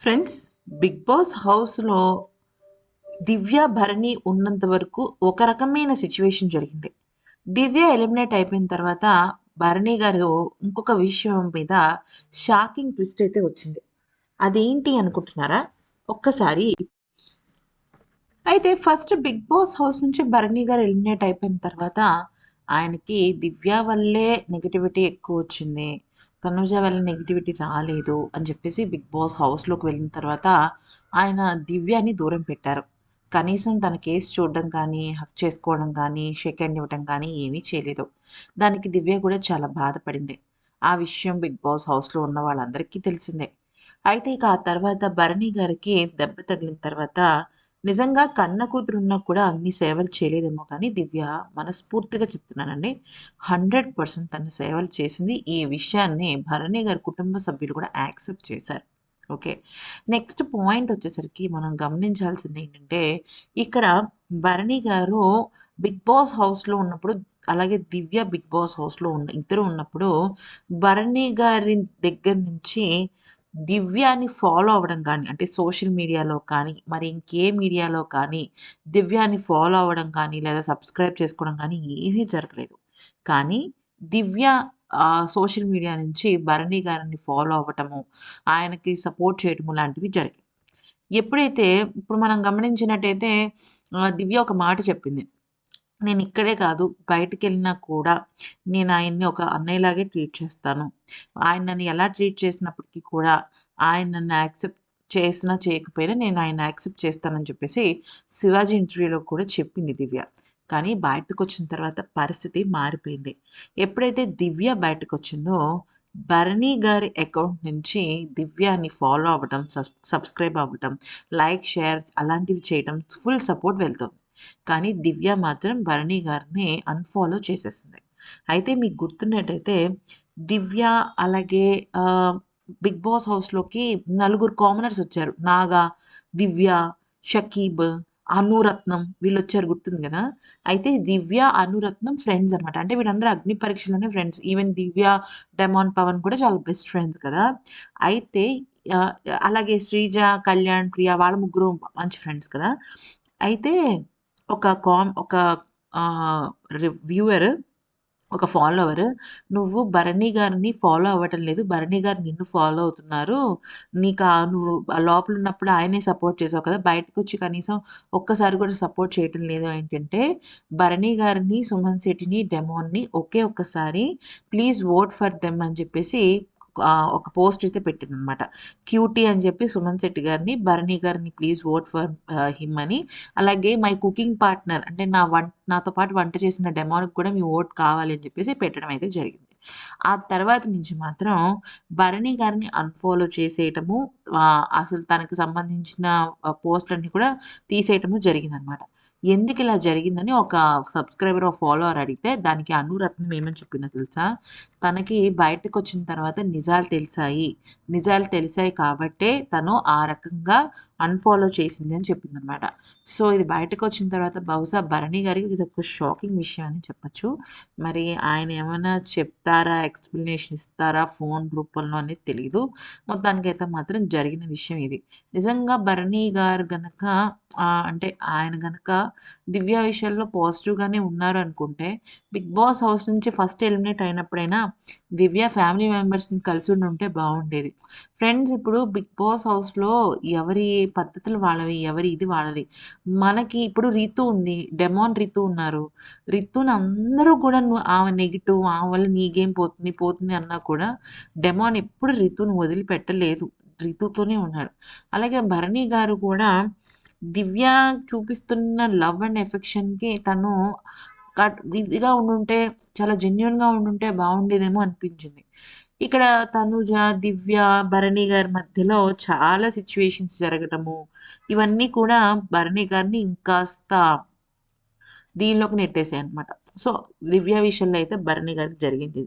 Friends, 'big boss' హౌస్‌లో దివ్య, భరణి ఉన్నంత వరకు ఒక రకమైన సిట్యుయేషన్ జరిగింది. దివ్య ఎలిమినేట్ అయిపోయిన తర్వాత భరణి గారు ఇంకొక విషయం మీద షాకింగ్ ట్విస్ట్ అయితే వచ్చింది. అదేంటి అనుకుంటున్నారా? ఒక్కసారి అయితే ఫస్ట్ 'బిగ్ బాస్' హౌస్ నుంచి భరణి గారు ఎలిమినేట్ అయిపోయిన తర్వాత ఆయనకి దివ్య వల్లే నెగటివిటీ ఎక్కువొచ్చింది. తనుజ వల్ల నెగటివిటీ రాలేదు అని చెప్పేసి 'బిగ్ బాస్' హౌస్‌లోకి వెళ్ళిన తర్వాత ఆయన దివ్యని దూరం పెట్టారు. కనీసం తన కేస్ చూడడం కానీ, హగ్ చేసుకోవడం కానీ, షేక్ హ్యాండ్ ఇవ్వడం కానీ ఏమీ చేయలేదు. దానికి దివ్య కూడా చాలా బాధపడింది. ఆ విషయం 'బిగ్ బాస్' హౌస్‌లో ఉన్న వాళ్ళందరికీ తెలిసిందే. అయితే ఇక ఆ తర్వాత భరణి గారికి దెబ్బ తగిలిన తర్వాత నిజంగా కన్న కూతురున్నా కూడా అన్ని సేవలు చేయలేదేమో కానీ దివ్య మనస్ఫూర్తిగా చెప్తున్నానండి. 100% తను సేవలు చేసింది. ఈ విషయాన్ని భరణి గారి కుటుంబ సభ్యులు కూడా యాక్సెప్ట్ చేశారు. ఓకే. నెక్స్ట్ పాయింట్ వచ్చేసరికి మనం గమనించాల్సిందేంటంటే, ఇక్కడ భరణి గారు 'బిగ్ బాస్' హౌస్‌లో ఉన్నప్పుడు, అలాగే దివ్య 'బిగ్ బాస్' హౌస్‌లో ఇద్దరు ఉన్నప్పుడు భరణి గారి దగ్గర నుంచి దివ్యాని ఫాలో అవ్వడం గానీ, అంటే సోషల్ మీడియాలో కానీ, మరి ఇంకే మీడియాలో కానీ, దివ్యాని ఫాలో అవ్వడం కానీ, లేదా సబ్స్క్రైబ్ చేసుకోవడం కానీ ఏమీ జరగలేదు. కానీ దివ్య సోషల్ మీడియా నుంచి భరణి గారిని ఫాలో అవ్వటము, ఆయనకి సపోర్ట్ చేయటము లాంటివి జరిగాయి. ఎప్పుడైతే ఇప్పుడు మనం గమనించినట్టయితే దివ్య ఒక మాట చెప్పింది. నేనిక్కడే కాదు, బయటికెళ్ళినా కూడా నేనాయన్ని ఒక అన్నయ్యలాగే ట్రీట్ చేస్తాను. ఆయన నన్ను ఎలా ట్రీట్ చేసినప్పటికీ కూడా, ఆయన నన్ను యాక్సెప్ట్ చేసినా, చేయకపోయినా నేను యాక్సెప్ట్ చేస్తానని చెప్పేసి 'శివాజీ' ఇంటర్వ్యూలో కూడా చెప్పింది దివ్య. కానీ బయటకొచ్చిన తర్వాత పరిస్థితి మారిపోయింది. ఎప్పుడైతే దివ్య బయటకొచ్చిందో, భరణి గారి అకౌంట్ నుంచి దివ్యని ఫాలో అవ్వటం, సబ్స్క్రైబ్ అవ్వటం, లైక్, షేర్ అలాంటివి చేయటం ఫుల్ సపోర్ట్ వెళ్తుంది. కానీ దివ్య మాత్రం భరణి గారిని అన్‌ఫాలో చేసేసింది. అయితే మీకు గుర్తున్నట్టయితే దివ్య అలాగే 'బిగ్ బాస్' హౌస్‌లోకి నలుగురు కామనర్స్ వచ్చారు. నాగా, దివ్య, షకీబ్, అనురత్నం వీళ్ళొచ్చారు గుర్తుంది గదా! అయితే దివ్య, అనురత్నం ఫ్రెండ్స్ అనమాట. అంటే వీళ్ళందరూ అగ్ని పరీక్షలోనే ఫ్రెండ్స్. ఈవెన్ దివ్య, డెమాన్ పవన్ కూడా చాలా బెస్ట్ ఫ్రెండ్స్ కదా! అయితే ఆహ్, అలాగే శ్రీజ, కళ్యాణ్, ప్రియ వాళ్ళ ముగ్గురు మంచి ఫ్రెండ్స్ కదా! అయితే ఒక ఆహ్, వ్యూవర్, ఒక ఫాలోవర్, "నువ్వు భరణి గారిని ఫాలో అవ్వటం లేదు. భరణి గారు నిన్ను ఫాలో అవుతున్నారు. నువ్వు లోపలున్నప్పుడు ఆయనే సపోర్ట్ చేసావు కదా! బయటకొచ్చి కనీసం ఒక్కసారి కూడా సపోర్ట్ చేయటం లేదు ఏంటంటే, భరణి గారిని, సుమన్ శెట్టిని, డెమోన్‌ని ఒకే ఒక్కసారి ప్లీజ్ వోట్ ఫర్ దెమ్" అని చెప్పేసి ఒక పోస్ట్ అయితే పెట్టిందనమాట. క్యూటీ అని చెప్పి సుమన్ శెట్టి గారిని, భరణి గారిని ప్లీజ్ వోట్ ఫర్ హిమ్ అని, అలాగే మై కుకింగ్ పార్ట్నర్ అంటే నాతో పాటు వంట చేసిన డెమోన్‌కి కూడా మీ ఓట్ కావాలి అని చెప్పేసి పెట్టడం అయితే జరిగింది. ఆ తర్వాత నుంచి మాత్రం భరణి గారిని అన్‌ఫాలో చేసేయటము, అసలు తనకు సంబంధించిన పోస్ట్‌లన్నీ కూడా తీసేయటము జరిగిందనమాట. ఎందుకిలా జరిగిందని ఒక సబ్‌స్క్రైబర్, ఒక ఫాలోవర్ అడిగితే దానికి అనురత్నం ఏమని చెప్పిందో తెలుసా? తనకి బయటకొచ్చిన తర్వాత నిజాలు తెలిసాయి కాబట్టే తను ఆ రకంగా అన్‌ఫాలో చేసింది అని చెప్పిందనమాట. సో, ఇది బయటకొచ్చిన తర్వాత బహుశా భరణి గారికి ఇదొక షాకింగ్ విషయం అని చెప్పొచ్చు. మరి ఆయన ఏమన్నా చెప్తారా? ఎక్స్‌ప్లనేషన్ ఇస్తారా? ఫోను రూపంలో అనేది తెలీదు. మొత్తానికైతే మాత్రం జరిగిన విషయం ఇది. నిజంగా భరణి గారు గనక అంటే ఆయన గనక దివ్య విషయంలో పాజిటివ్‌గానే ఉన్నారు అనుకుంటే, 'బిగ్ బాస్' హౌస్ నుంచి ఫస్ట్ ఎలిమినేట్ అయినప్పుడైనా దివ్య ఫ్యామిలీ మెంబర్స్‌ని కలిసి ఉండుంటే బావుండేది. ఫ్రెండ్స్, ఇప్పుడు 'బిగ్ బాస్' హౌస్‌లో ఎవరి పద్ధతులు వాళ్ళవి, ఎవరి ఇది వాళ్ళది. మనకి ఇప్పుడు రితు ఉంది. డెమాన్, రితు ఉన్నారు. రితుని అందరూ కూడా ఆమె నెగెటివ్, ఆమె వల్ల నీ గేమ్ పోతుంది, పోతుంది అన్నా కూడా డెమాన్ ఎప్పుడు రితుని వదిలిపెట్టలేదు. రితుతోనే ఉన్నాడు. అలాగే భరణి గారు కూడా దివ్య చూపిస్తున్న లవ్ అండ్ ఎఫెక్షన్‌కి తను ఇదిగా ఉండుంటే, చాలా జెన్యూన్‌గా ఉండుంటే బావుండేదేమో అనిపించింది. ఇక్కడ తనుజ, దివ్య, భరణి గారి మధ్యలో చాలా సిట్యుయేషన్స్ జరగటము, ఇవన్నీ కూడా భరణి గారిని ఇంకాస్త దీనిలోకి నెట్టేసాయన్నమాట. సో, దివ్య విషయంలో అయితే భరణి గారికి జరిగిందిది.